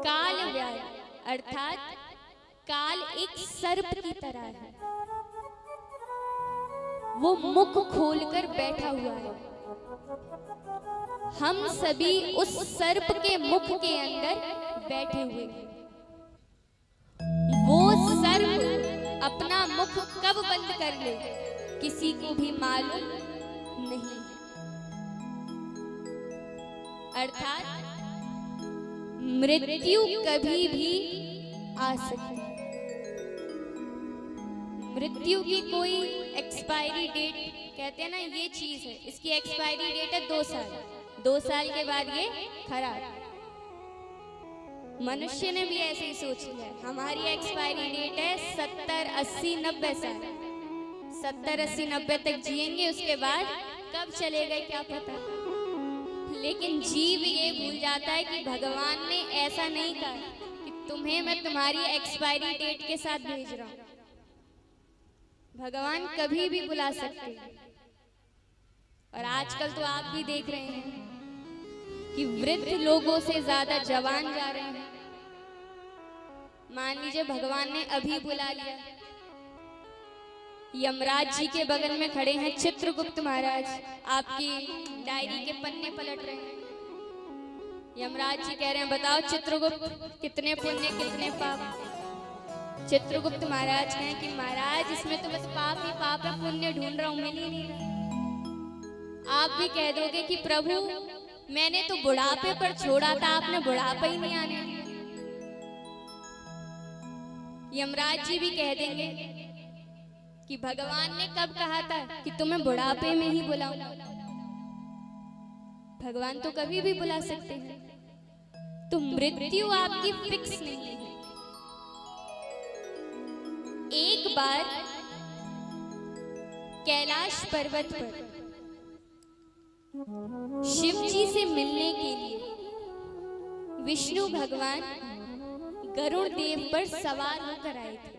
काल व्याय अर्थात काल एक सर्प की तरह है, वो मुख खोलकर बैठा हुआ है। हम सभी उस सर्प के मुख के अंदर बैठे हुए हैं। वो सर्प अपना मुख कब बंद कर ले किसी को भी मालूम नहीं। अर्थात मृत्यु कभी भी आ सकती है। मृत्यु की कोई एक्सपायरी डेट, कहते हैं ना ये चीज है, इसकी एक्सपायरी डेट है 2 साल। 2 साल के बाद ये खराब। मनुष्य ने भी ऐसे ही सोच लिया है। हमारी एक्सपायरी डेट है 70, 80, 90 साल। 70, 80, 90 तक जिएंगे, उसके बाद कब चले गए क्या पता। लेकिन जीव ये भूल जाता है कि भगवान ने ऐसा नहीं कहा कि तुम्हें मैं तुम्हारी एक्सपायरी डेट के साथ भेज रहा हूं। भगवान कभी भी बुला सकते हैं। और आजकल तो आप भी देख रहे हैं कि वृद्ध लोगों से ज्यादा जवान जा रहे हैं। मान लीजिए भगवान ने अभी बुला लिया, यमराज जी के बगल में खड़े हैं चित्रगुप्त महाराज, आपकी डायरी के पन्ने पलट रहे हैं। यमराज जी कह रहे हैं बताओ चित्रगुप्त कितने पुण्य कितने पाप। चित्रगुप्त महाराज कहें कि महाराज इसमें तो बस पाप ही पाप है, पुण्य ढूंढ रहा हूं मिल ही नहीं रहा। आप भी कह दोगे कि प्रभु मैंने तो बुढ़ापे पर छोड़ा था, आपने बुढ़ापा ही नहीं आने दिया। यमराज जी भी कह देंगे कि भगवान ने कब कहा था कि तुम्हें बुढ़ापे में ही बुलाऊं। भगवान तो कभी भी बुला सकते हैं। तो मृत्यु आपकी फिक्स नहीं है। एक बार कैलाश पर्वत पर शिव जी से मिलने के लिए विष्णु भगवान गरुड़ देव पर सवार होकर आए थे।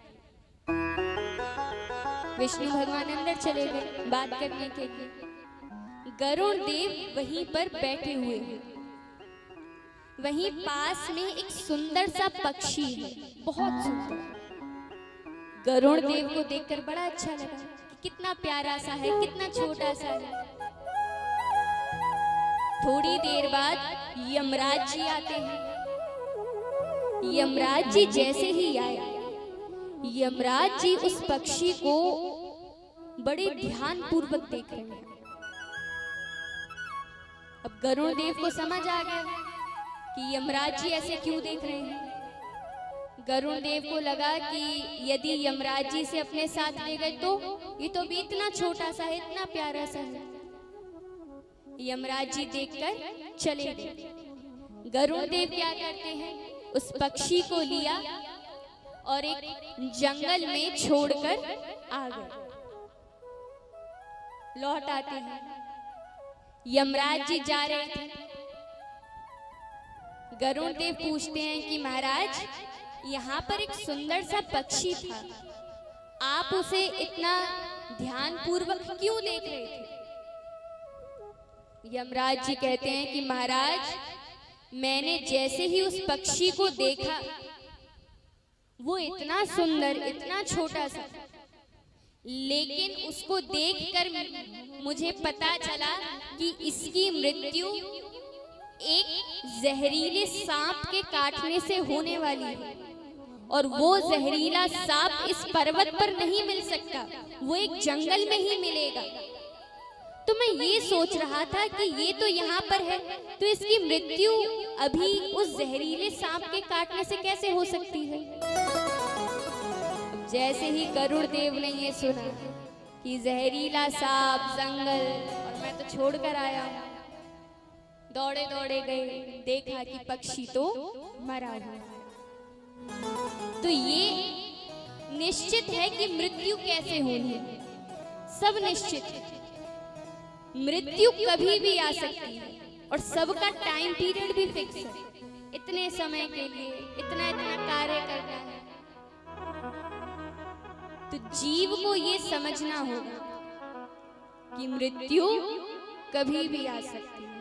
विष्णु भगवान अंदर चले गए बात करने के लिए। गरुड़ देव वहीं पर बैठे हुए हैं। वहीं पास में एक सुंदर सा पक्षी है, बहुत सुंदर। गरुड़ देव को देखकर बड़ा अच्छा लगा कि कितना प्यारा सा है, कितना छोटा सा है। थोड़ी देर बाद यमराज जी आते हैं। यमराज जी जैसे ही आए, यमराज जी उस पक्षी को बड़े ध्यान पूर्वक देख रहे हैं। अब गरुड़ देव को समझ आ गया कि यमराज जी ऐसे क्यों देख रहे हैं। गरुड़ देव को लगा कि यदि यमराज जी से अपने साथ ले गए तो ये तो भी इतना छोटा सा है, इतना प्यारा सा है। यमराज जी देखकर चले गए। गरुड़ देव क्या करते हैं, उस पक्षी को लिया और एक जंगल में छोड़कर आ गए। लौट आते हैं। यमराज जी जा रहे थे। गरुड़ देव पूछते हैं कि महाराज यहाँ पर एक सुंदर सा पक्षी था, आप उसे इतना ध्यान पूर्वक क्यों देख रहे थे। यमराज जी कहते हैं कि महाराज मैंने जैसे ही उस पक्षी को देखा, वो इतना सुंदर इतना छोटा सा, लेकिन उसको देखकर मुझे पता चला कि इसकी मृत्यु एक जहरीले सांप के काटने से होने वाली है। और वो जहरीला सांप इस पर्वत पर नहीं मिल सकता, वो एक जंगल में ही मिलेगा। तो मैं ये सोच रहा था कि ये तो यहाँ पर है, तो इसकी मृत्यु अभी उस जहरीले सांप के काटने से कैसे हो सकती है। जैसे ही गरुड़ देव ने ये सुना कि जहरीला सांप जंगल और मैं तो छोड़कर आया हूं, दौड़े दौड़े गए, देखा कि पक्षी तो मरा हुआ। तो ये निश्चित है कि मृत्यु कैसे होनी है, सब निश्चित है। मृत्यु कभी भी आ सकती है और सबका टाइम पीरियड भी फिक्स है। इतने समय के लिए इतना इतना कार्य करना है। तो जीव को ये समझना होगा कि मृत्यु कभी भी आ सकती है।